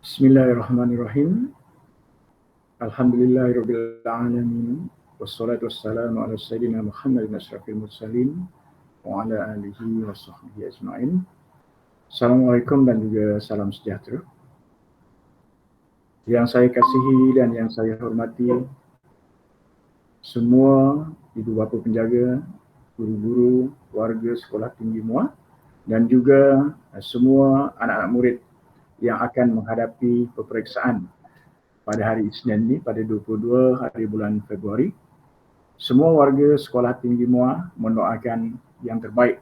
Bismillahirrahmanirrahim. Alhamdulillahirabbil alamin. Wassalatu wassalamu ala sayyidina Muhammadin asyrafil mursalin wa ala alihi wa sahbihi ajma'in. Assalamualaikum dan juga salam sejahtera. Yang saya kasihi dan yang saya hormati semua ibu bapa penjaga, guru-guru, warga sekolah tinggi MUA dan juga semua anak-anak murid yang akan menghadapi peperiksaan pada hari Isnin ini, pada 22 hari bulan Februari. Semua warga sekolah tinggi MUA mendoakan yang terbaik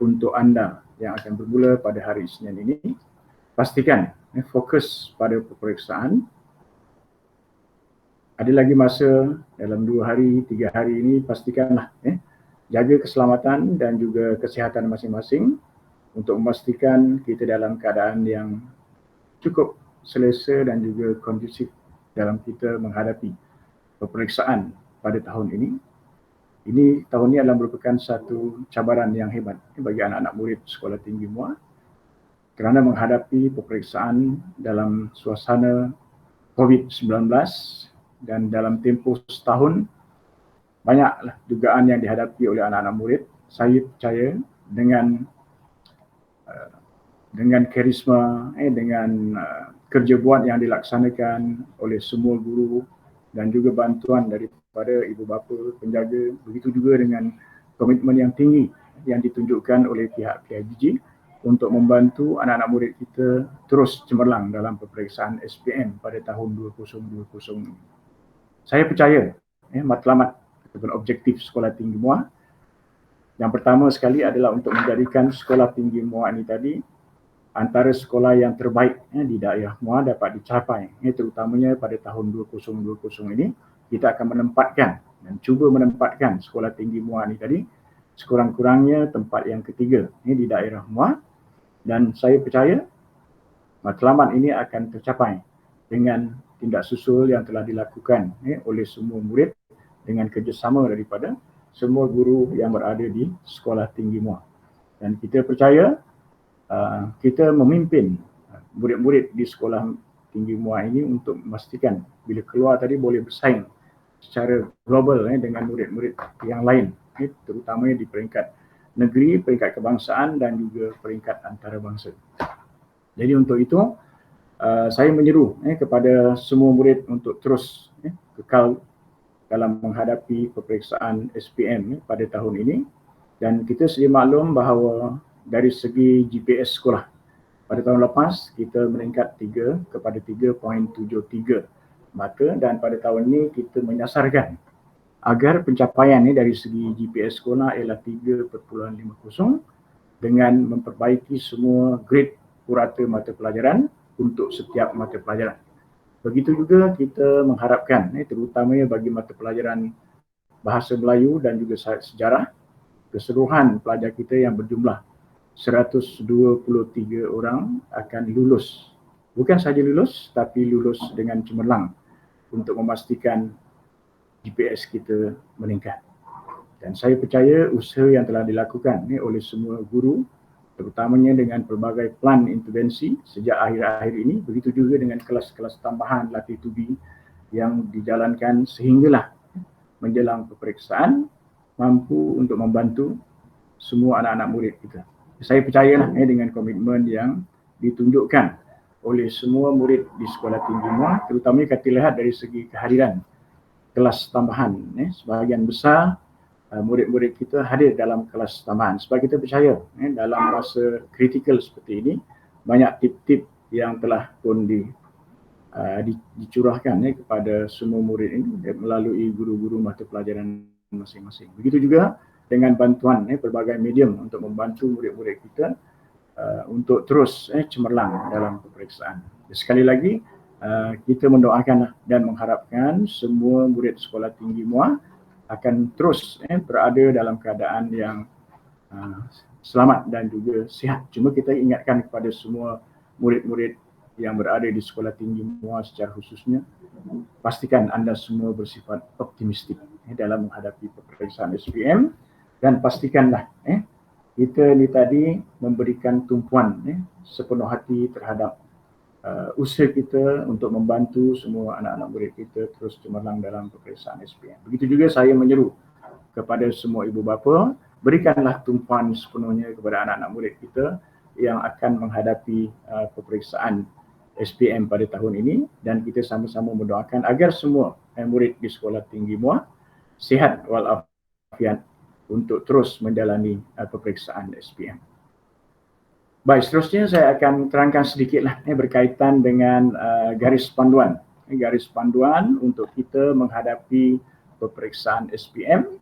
untuk anda yang akan bermula pada hari Isnin ini. Pastikan fokus pada peperiksaan. Ada lagi masa dalam 2 hari, 3 hari ini, pastikanlah jaga keselamatan dan juga kesihatan masing-masing untuk memastikan kita dalam keadaan yang cukup selesa dan juga kondusif dalam kita menghadapi peperiksaan pada tahun ini. Tahun ini adalah merupakan satu cabaran yang hebat bagi anak-anak murid sekolah tinggi MUA kerana menghadapi peperiksaan dalam suasana COVID-19 dan dalam tempoh setahun banyaklah dugaan yang dihadapi oleh anak-anak murid. Saya percaya dengan karisma, dengan kerja buat yang dilaksanakan oleh semua guru dan juga bantuan daripada ibu bapa penjaga, begitu juga dengan komitmen yang tinggi yang ditunjukkan oleh pihak PIBG untuk membantu anak-anak murid kita terus cemerlang dalam peperiksaan SPM pada tahun 2020 ini. Saya percaya matlamat ataupun objektif sekolah tinggi MUA yang pertama sekali adalah untuk menjadikan sekolah tinggi MUA ini tadi antara sekolah yang terbaik di daerah MUA dapat dicapai. Terutamanya pada tahun 2020 ini, kita akan menempatkan dan cuba menempatkan sekolah tinggi MUA ini tadi sekurang-kurangnya tempat yang ketiga di daerah MUA, dan saya percaya matlamat ini akan tercapai dengan tindak susul yang telah dilakukan oleh semua murid dengan kerjasama daripada semua guru yang berada di sekolah tinggi MUA. Dan kita percaya kita memimpin murid-murid di sekolah tinggi MUA ini untuk memastikan bila keluar tadi boleh bersaing secara global dengan murid-murid yang lain, terutamanya di peringkat negeri, peringkat kebangsaan dan juga peringkat antarabangsa. Jadi untuk itu saya menyeru kepada semua murid untuk terus kekal dalam menghadapi peperiksaan SPM pada tahun ini, dan kita sedia maklum bahawa dari segi GPS sekolah pada tahun lepas kita meningkat 3 kepada 3.73 maka, dan pada tahun ini kita menyasarkan agar pencapaian dari segi GPS sekolah ialah 3.50 dengan memperbaiki semua grade purata mata pelajaran untuk setiap mata pelajaran. Begitu juga kita mengharapkan terutamanya bagi mata pelajaran Bahasa Melayu dan juga sejarah, keseluruhan pelajar kita yang berjumlah 123 orang akan lulus. Bukan saja lulus, tapi lulus dengan cemerlang untuk memastikan GPS kita meningkat. Dan saya percaya usaha yang telah dilakukan oleh semua guru, terutamanya dengan pelbagai plan intervensi sejak akhir-akhir ini, begitu juga dengan kelas-kelas tambahan latih tubi yang dijalankan sehinggalah menjelang peperiksaan mampu untuk membantu semua anak-anak murid kita. Saya percayalah dengan komitmen yang ditunjukkan oleh semua murid di sekolah tinggi MUA, terutamanya kita lihat dari segi kehadiran kelas tambahan. Sebahagian besar murid-murid kita hadir dalam kelas tambahan sebab kita percaya dalam masa kritikal seperti ini banyak tip-tip yang telah pun dicurahkan kepada semua murid ini melalui guru-guru mata pelajaran masing-masing. Begitu juga dengan bantuan pelbagai medium untuk membantu murid-murid kita untuk terus cemerlang dalam peperiksaan. Sekali lagi kita mendoakan dan mengharapkan semua murid sekolah tinggi MUA akan terus berada dalam keadaan yang selamat dan juga sihat. Cuma kita ingatkan kepada semua murid-murid yang berada di sekolah tinggi MUA secara khususnya, pastikan anda semua bersifat optimistik dalam menghadapi peperiksaan SPM, dan pastikanlah kita ni tadi memberikan tumpuan sepenuh hati terhadap usaha kita untuk membantu semua anak-anak murid kita terus cemerlang dalam peperiksaan SPM. Begitu juga saya menyeru kepada semua ibu bapa, berikanlah tumpuan sepenuhnya kepada anak-anak murid kita yang akan menghadapi peperiksaan SPM pada tahun ini, dan kita sama-sama mendoakan agar semua murid di Sekolah Tinggi Muar sihat walafiat untuk terus menjalani peperiksaan SPM. Baik, seterusnya saya akan terangkan sedikitlah berkaitan dengan garis panduan. Garis panduan untuk kita menghadapi peperiksaan SPM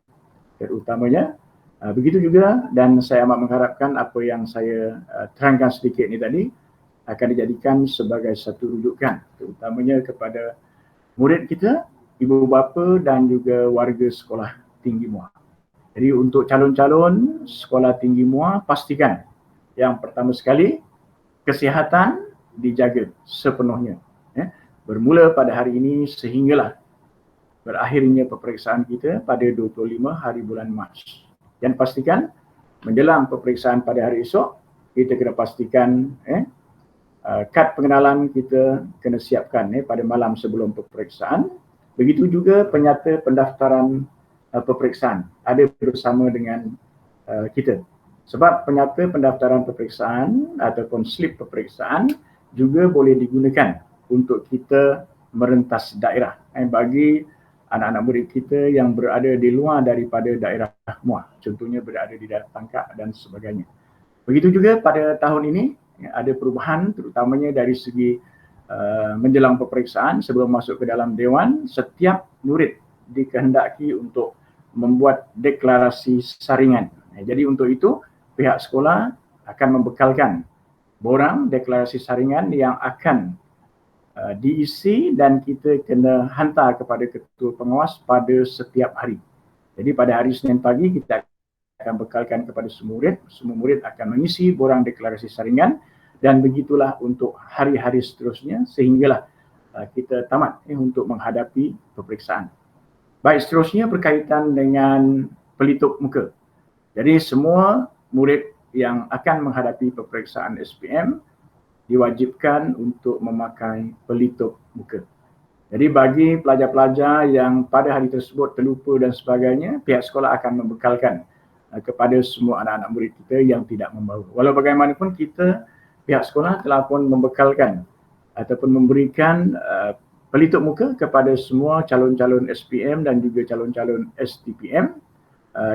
terutamanya. Begitu juga, dan saya amat mengharapkan apa yang saya terangkan sedikit ini tadi akan dijadikan sebagai satu rujukan, terutamanya kepada murid kita, ibu bapa dan juga warga Sekolah Tinggi Muar. Jadi untuk calon-calon Sekolah Tinggi Muar, pastikan yang pertama sekali, kesihatan dijaga sepenuhnya. Bermula pada hari ini sehinggalah berakhirnya peperiksaan kita pada 25 hari bulan Mac. Dan pastikan menjelang peperiksaan pada hari esok, kita kena pastikan kad pengenalan kita kena siapkan pada malam sebelum peperiksaan. Begitu juga penyata pendaftaran peperiksaan ada bersama dengan kita. Sebab penyata pendaftaran peperiksaan ataupun slip peperiksaan juga boleh digunakan untuk kita merentas daerah bagi anak-anak murid kita yang berada di luar daripada daerah Muar, contohnya berada di daerah Tangkak dan sebagainya. Begitu juga pada tahun ini ada perubahan, terutamanya dari segi menjelang peperiksaan sebelum masuk ke dalam dewan, setiap murid dikehendaki untuk membuat deklarasi saringan. Jadi untuk itu pihak sekolah akan membekalkan borang deklarasi saringan yang akan diisi dan kita kena hantar kepada ketua pengawas pada setiap hari. Jadi pada hari Senin pagi kita akan bekalkan kepada semua murid akan mengisi borang deklarasi saringan, dan begitulah untuk hari-hari seterusnya sehinggalah kita tamat untuk menghadapi peperiksaan. Baik, seterusnya berkaitan dengan pelitup muka. Jadi semua murid yang akan menghadapi peperiksaan SPM diwajibkan untuk memakai pelitup muka. Jadi bagi pelajar-pelajar yang pada hari tersebut terlupa dan sebagainya, pihak sekolah akan membekalkan kepada semua anak-anak murid kita yang tidak membawa. Walau bagaimanapun kita, pihak sekolah telah pun membekalkan ataupun memberikan pelitup muka kepada semua calon-calon SPM dan juga calon-calon STPM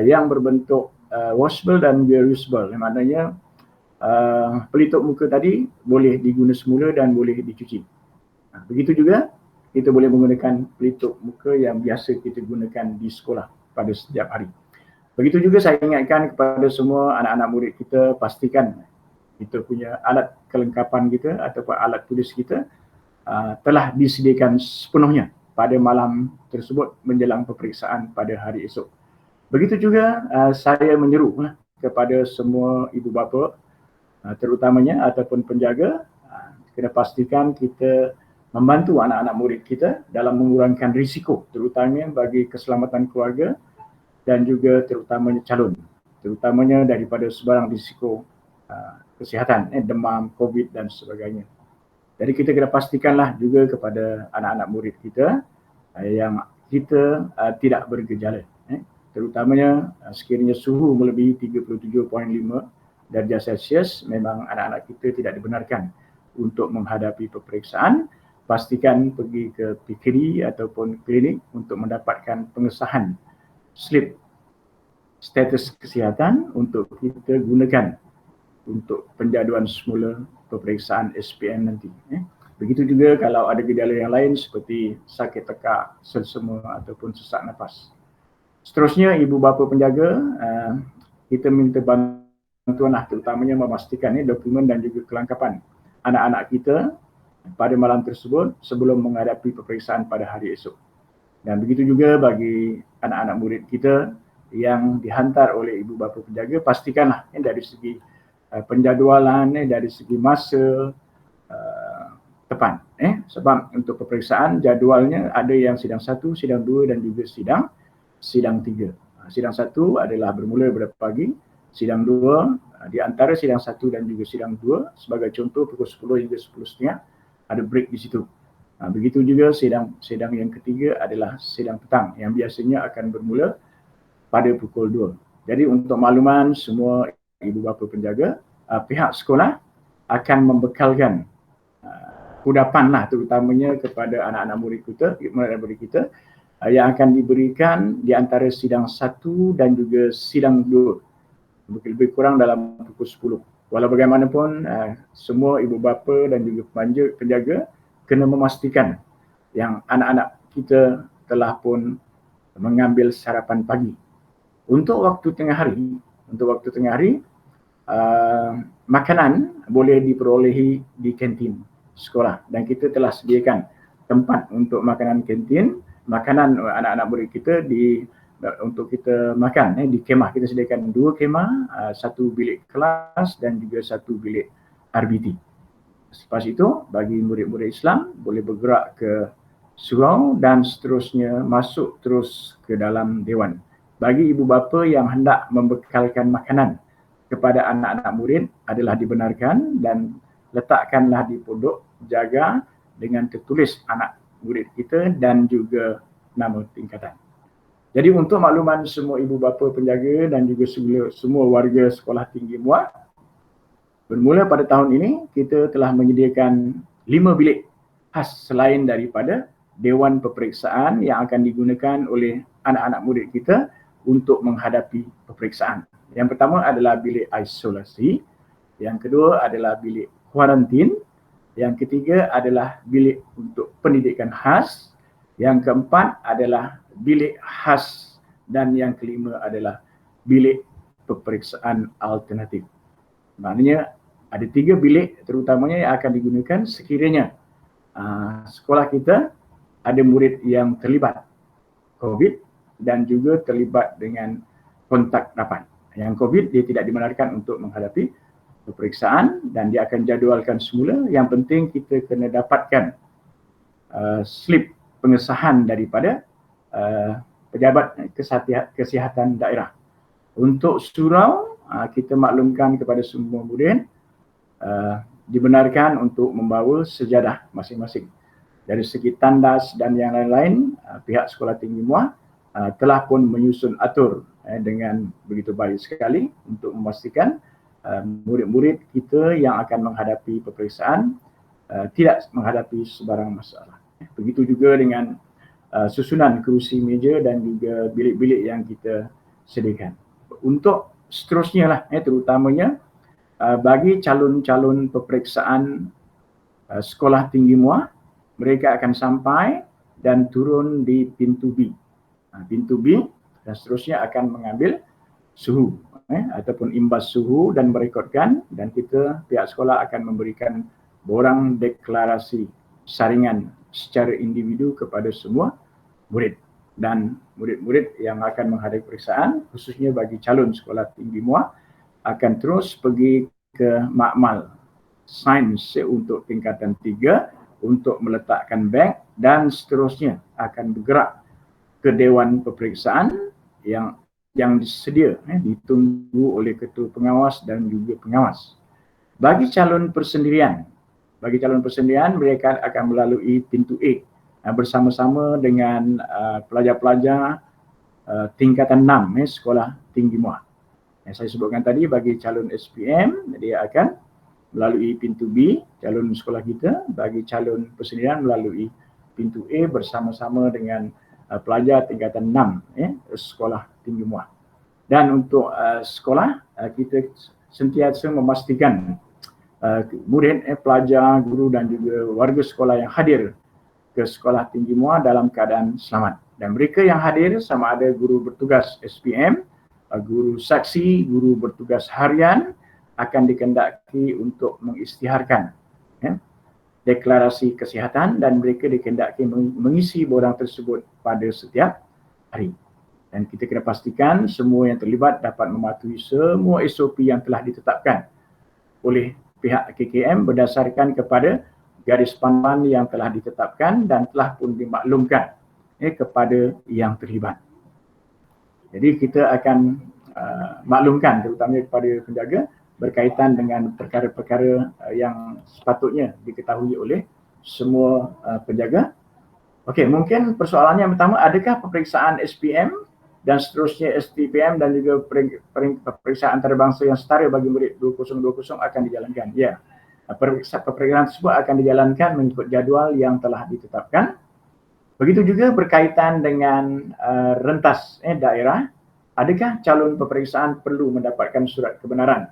yang berbentuk washable dan reusable. Maknanya pelitup muka tadi boleh digunakan semula dan boleh dicuci. Begitu juga kita boleh menggunakan pelitup muka yang biasa kita gunakan di sekolah pada setiap hari. Begitu juga saya ingatkan kepada semua anak-anak murid kita, pastikan kita punya alat kelengkapan kita ataupun alat tulis kita telah disediakan sepenuhnya pada malam tersebut menjelang peperiksaan pada hari esok. Begitu juga saya menyeru kepada semua ibu bapa terutamanya ataupun penjaga, kena pastikan kita membantu anak-anak murid kita dalam mengurangkan risiko terutamanya bagi keselamatan keluarga dan juga terutamanya calon, terutamanya daripada sebarang risiko kesihatan, demam, COVID dan sebagainya. Jadi kita kena pastikanlah juga kepada anak-anak murid kita yang kita tidak bergejala, terutamanya sekiranya suhu melebihi 37.5 darjah Celsius, memang anak-anak kita tidak dibenarkan untuk menghadapi peperiksaan. Pastikan pergi ke PKD ataupun klinik untuk mendapatkan pengesahan slip status kesihatan untuk kita gunakan untuk penjaduan semula peperiksaan SPM nanti. Begitu juga kalau ada gejala yang lain seperti sakit tekak, selsema ataupun sesak nafas. Seterusnya, ibu bapa penjaga, kita minta bantuan terutamanya memastikan dokumen dan juga kelengkapan anak-anak kita pada malam tersebut sebelum menghadapi peperiksaan pada hari esok. Dan begitu juga bagi anak-anak murid kita yang dihantar oleh ibu bapa penjaga, pastikanlah dari segi penjadualan, dari segi masa tepat. Sebab untuk peperiksaan jadualnya ada yang sidang 1, sidang 2 dan juga sidang 3. Sidang 1 adalah bermula pada pagi, sidang 2 di antara sidang 1 dan juga sidang 2 sebagai contoh pukul 10 hingga 10.30, ada break di situ. Begitu juga sidang yang ketiga adalah sidang petang yang biasanya akan bermula pada pukul 2. Jadi untuk makluman semua ibu bapa penjaga, pihak sekolah akan membekalkan kudapan lah terutamanya kepada anak-anak murid kita yang akan diberikan di antara sidang 1 dan juga sidang 2 lebih kurang dalam pukul 10. Walau bagaimanapun semua ibu bapa dan juga penjaga kena memastikan yang anak-anak kita telah pun mengambil sarapan pagi. Untuk waktu tengah hari, makanan boleh diperolehi di kantin sekolah dan kita telah sediakan tempat untuk makanan kantin, makanan anak-anak murid kita untuk kita makan di kemah. Kita sediakan 2 kemah, 1 bilik kelas dan juga 1 bilik RBT. Selepas itu bagi murid-murid Islam boleh bergerak ke surau dan seterusnya masuk terus ke dalam dewan. Bagi ibu bapa yang hendak membekalkan makanan kepada anak-anak murid adalah dibenarkan dan letakkanlah di pondok jaga dengan tertulis anak murid kita dan juga nama tingkatan. Jadi untuk makluman semua ibu bapa penjaga dan juga semua warga sekolah tinggi MUA, bermula pada tahun ini kita telah menyediakan 5 bilik khas selain daripada dewan peperiksaan yang akan digunakan oleh anak-anak murid kita untuk menghadapi peperiksaan. Yang pertama adalah bilik isolasi, yang kedua adalah bilik kuarantin, yang ketiga adalah bilik untuk pendidikan khas, yang keempat adalah bilik khas dan yang kelima adalah bilik peperiksaan alternatif. Maknanya ada 3 bilik terutamanya yang akan digunakan sekiranya sekolah kita ada murid yang terlibat COVID dan juga terlibat dengan kontak rapat. Yang COVID dia tidak dibenarkan untuk menghadapi peperiksaan dan dia akan jadualkan semula. Yang penting kita kena dapatkan slip pengesahan daripada pejabat kesihatan daerah. Untuk surau, kita maklumkan kepada semua murid dibenarkan untuk membawa sejadah masing-masing. Dari segi tandas dan yang lain-lain, pihak Sekolah Tinggi MUA telah pun menyusun atur dengan begitu baik sekali untuk memastikan murid-murid kita yang akan menghadapi peperiksaan tidak menghadapi sebarang masalah. Begitu juga dengan susunan kerusi meja dan juga bilik-bilik yang kita sediakan. Untuk seterusnya lah, terutamanya bagi calon-calon peperiksaan Sekolah Tinggi MUA, mereka akan sampai dan turun di pintu B. Pintu B dan seterusnya akan mengambil suhu ataupun imbas suhu dan merekodkan, dan kita pihak sekolah akan memberikan borang deklarasi saringan secara individu kepada semua murid. Dan murid-murid yang akan menghadapi peperiksaan, khususnya bagi calon Sekolah Tinggi MUA, akan terus pergi ke makmal sains untuk tingkatan 3 untuk meletakkan beg dan seterusnya akan bergerak ke dewan peperiksaan yang disedia ditunggu oleh ketua pengawas dan juga pengawas. Bagi calon persendirian mereka akan melalui pintu A bersama-sama dengan pelajar-pelajar tingkatan 6 Sekolah Tinggi MUA. Yang saya sebutkan tadi, bagi calon SPM dia akan melalui pintu B, calon sekolah kita. Bagi calon persendirian melalui pintu A bersama-sama dengan pelajar tingkatan 6 Sekolah Tinggi MUA. Dan untuk sekolah, kita sentiasa memastikan murid, pelajar, guru dan juga warga sekolah yang hadir ke Sekolah Tinggi MUA dalam keadaan selamat. Dan mereka yang hadir sama ada guru bertugas SPM, guru saksi, guru bertugas harian akan dikendaki untuk mengisytiharkan deklarasi kesihatan dan mereka dikendaki mengisi borang tersebut pada setiap hari. Dan kita kena pastikan semua yang terlibat dapat mematuhi semua SOP yang telah ditetapkan oleh pihak KKM berdasarkan kepada garis panduan yang telah ditetapkan dan telah pun dimaklumkan kepada yang terlibat. Jadi kita akan maklumkan terutamanya kepada penjaga berkaitan dengan perkara-perkara yang sepatutnya diketahui oleh semua penjaga. Okey, mungkin persoalannya yang pertama, adakah peperiksaan SPM dan seterusnya STPM dan juga peperiksaan antarabangsa yang setara bagi murid 2020 akan dijalankan? Ya, peperiksaan tersebut akan dijalankan mengikut jadual yang telah ditetapkan. Begitu juga berkaitan dengan rentas daerah, adakah calon peperiksaan perlu mendapatkan surat kebenaran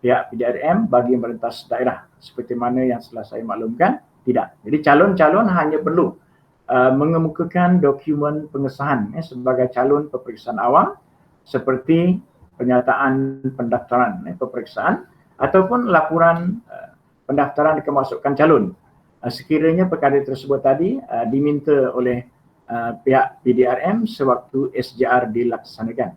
pihak PDRM bagi merentas daerah? Seperti mana yang telah saya maklumkan, tidak. Jadi calon-calon hanya perlu mengemukakan dokumen pengesahan sebagai calon peperiksaan awam seperti pernyataan pendaftaran peperiksaan ataupun laporan pendaftaran kemasukan calon. Sekiranya perkara tersebut tadi diminta oleh pihak PDRM sewaktu SJR dilaksanakan.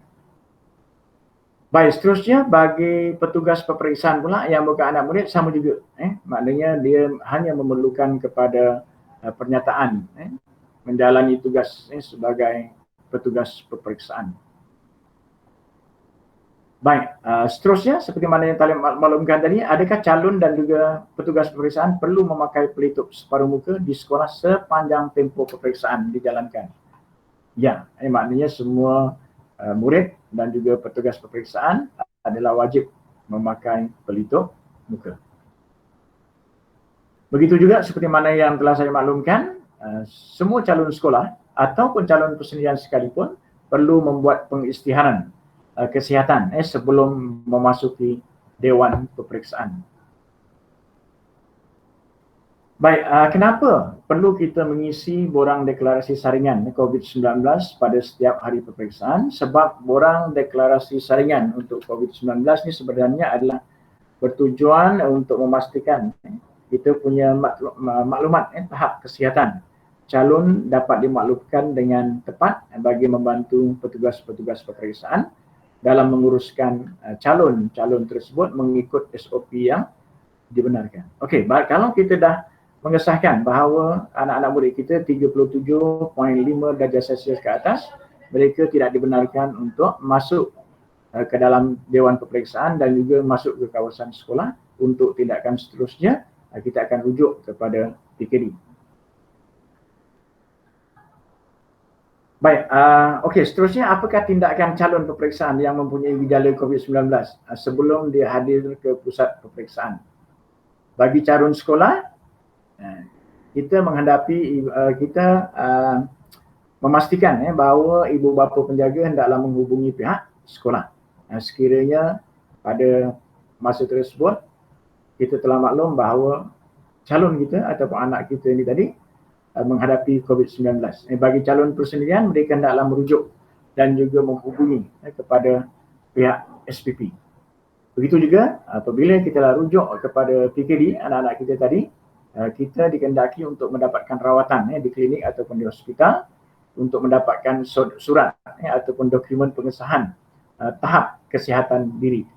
Baik, seterusnya bagi petugas peperiksaan pula yang bukan anak murid sama juga. Maknanya dia hanya memerlukan kepada pernyataan menjalani tugas sebagai petugas peperiksaan. Baik, seterusnya seperti mana yang telah maklumkan tadi, adakah calon dan juga petugas peperiksaan perlu memakai pelitup separuh muka di sekolah sepanjang tempoh peperiksaan dijalankan? Ya, maknanya semua murid dan juga petugas peperiksaan adalah wajib memakai pelitup muka. Begitu juga seperti mana yang telah saya maklumkan, semua calon sekolah ataupun calon persendirian sekalipun perlu membuat pengisytiharan kesihatan sebelum memasuki Dewan Peperiksaan. Baik, kenapa perlu kita mengisi borang deklarasi saringan COVID-19 pada setiap hari peperiksaan? Sebab borang deklarasi saringan untuk COVID-19 ini sebenarnya adalah bertujuan untuk memastikan kita punya maklumat tahap kesihatan calon dapat dimaklumkan dengan tepat bagi membantu petugas-petugas peperiksaan dalam menguruskan calon-calon tersebut mengikut SOP yang dibenarkan. Okey, kalau kita dah mengesahkan bahawa anak-anak murid kita 37.5 darjah Celsius ke atas, mereka tidak dibenarkan untuk masuk ke dalam Dewan Peperiksaan dan juga masuk ke kawasan sekolah. Untuk tindakan seterusnya, kita akan rujuk kepada PKD. Baik, okey, seterusnya apakah tindakan calon peperiksaan yang mempunyai gejala COVID-19 sebelum dia hadir ke pusat peperiksaan? Bagi calon sekolah, kita menghadapi, memastikan bahawa ibu bapa penjaga hendaklah menghubungi pihak sekolah. Sekiranya pada masa tersebut kita telah maklum bahawa calon kita ataupun anak kita ini tadi menghadapi COVID-19. Bagi calon persendirian, mereka hendaklah merujuk dan juga menghubungi kepada pihak SPP. Begitu juga apabila kita telah rujuk kepada PKD, anak-anak kita tadi, kita dikehendaki untuk mendapatkan rawatan di klinik ataupun di hospital untuk mendapatkan surat ataupun dokumen pengesahan tahap kesihatan diri.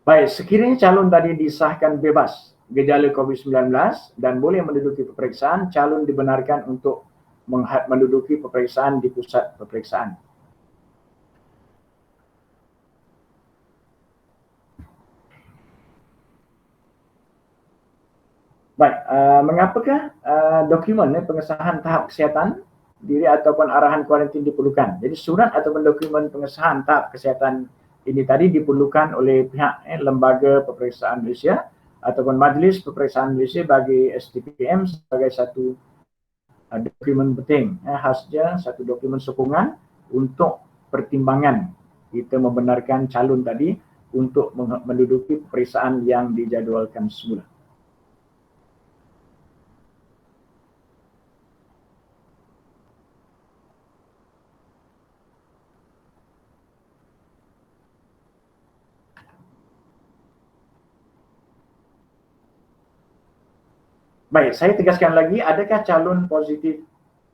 Baik, sekiranya calon tadi disahkan bebas gejala COVID-19 dan boleh menduduki peperiksaan, calon dibenarkan untuk menduduki peperiksaan di pusat peperiksaan. Baik, mengapakah dokumen pengesahan tahap kesihatan diri ataupun arahan kuarantin diperlukan? Jadi surat ataupun dokumen pengesahan tahap kesihatan ini tadi diperlukan oleh pihak Lembaga Peperiksaan Malaysia ataupun Majlis Peperiksaan Malaysia bagi STPM sebagai satu dokumen penting, khasnya satu dokumen sokongan untuk pertimbangan kita membenarkan calon tadi untuk menduduki peperiksaan yang dijadualkan semula. Baik, saya tegaskan lagi, adakah calon positif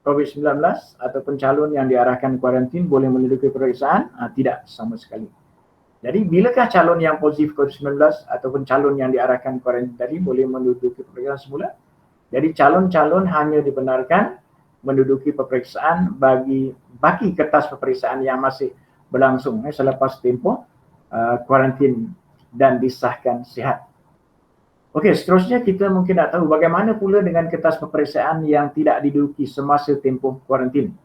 COVID-19 ataupun calon yang diarahkan kuarantin boleh menduduki peperiksaan? Tidak, sama sekali. Jadi, bilakah calon yang positif COVID-19 ataupun calon yang diarahkan kuarantin tadi boleh menduduki peperiksaan semula? Jadi, calon-calon hanya dibenarkan menduduki peperiksaan bagi kertas peperiksaan yang masih berlangsung selepas tempoh kuarantin dan disahkan sihat. Okey, seterusnya kita mungkin nak tahu bagaimana pula dengan kertas peperiksaan yang tidak diduduki semasa tempoh kuarantin.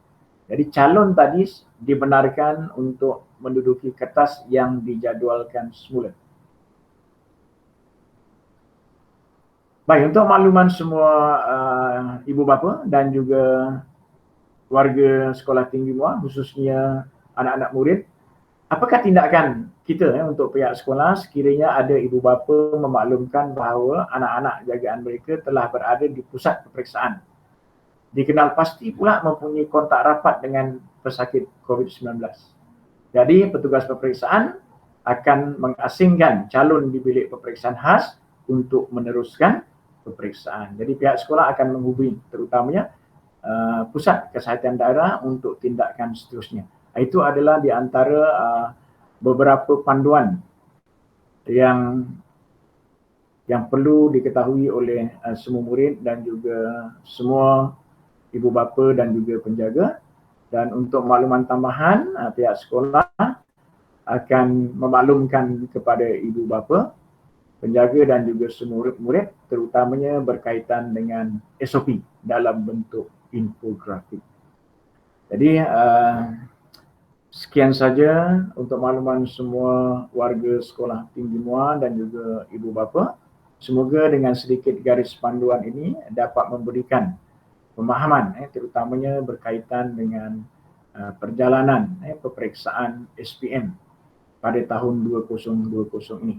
Jadi calon tadi dibenarkan untuk menduduki kertas yang dijadualkan semula. Baik, untuk makluman semua ibu bapa dan juga warga sekolah tinggi muar, khususnya anak-anak murid, apakah tindakan kita untuk pihak sekolah sekiranya ada ibu bapa memaklumkan bahawa anak-anak jagaan mereka telah berada di pusat peperiksaan? Dikenal pasti pula mempunyai kontak rapat dengan pesakit COVID-19. Jadi petugas peperiksaan akan mengasingkan calon di bilik peperiksaan khas untuk meneruskan peperiksaan. Jadi pihak sekolah akan menghubungi terutamanya pusat kesihatan daerah untuk tindakan seterusnya. Itu adalah di antara beberapa panduan yang perlu diketahui oleh semua murid dan juga semua ibu bapa dan juga penjaga. Dan untuk makluman tambahan, pihak sekolah akan memaklumkan kepada ibu bapa, penjaga dan juga semua murid terutamanya berkaitan dengan SOP dalam bentuk infografik. Jadi sekian saja untuk makluman semua warga sekolah tinggi muar dan juga ibu bapa. Semoga dengan sedikit garis panduan ini dapat memberikan pemahaman terutamanya berkaitan dengan perjalanan peperiksaan SPM pada tahun 2020 ini.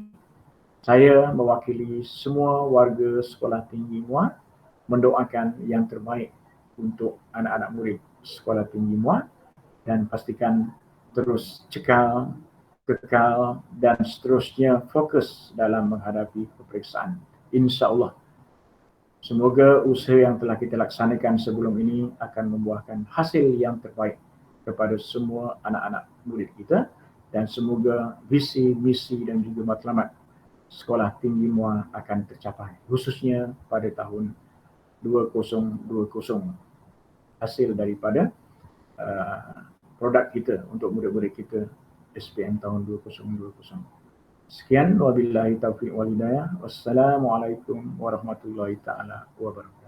Saya mewakili semua warga sekolah tinggi muar mendoakan yang terbaik untuk anak-anak murid sekolah tinggi muar dan pastikan terus kekal dan seterusnya fokus dalam menghadapi peperiksaan. InsyaAllah. Semoga usaha yang telah kita laksanakan sebelum ini akan membuahkan hasil yang terbaik kepada semua anak-anak murid kita dan semoga visi, misi dan juga matlamat sekolah tinggi muar akan tercapai khususnya pada tahun 2020 hasil daripada produk kita untuk murid-murid kita SPM tahun 2020. Sekian, wabillahi taufiq wal hidayah. Wassalamualaikum warahmatullahi taala wabarakatuh.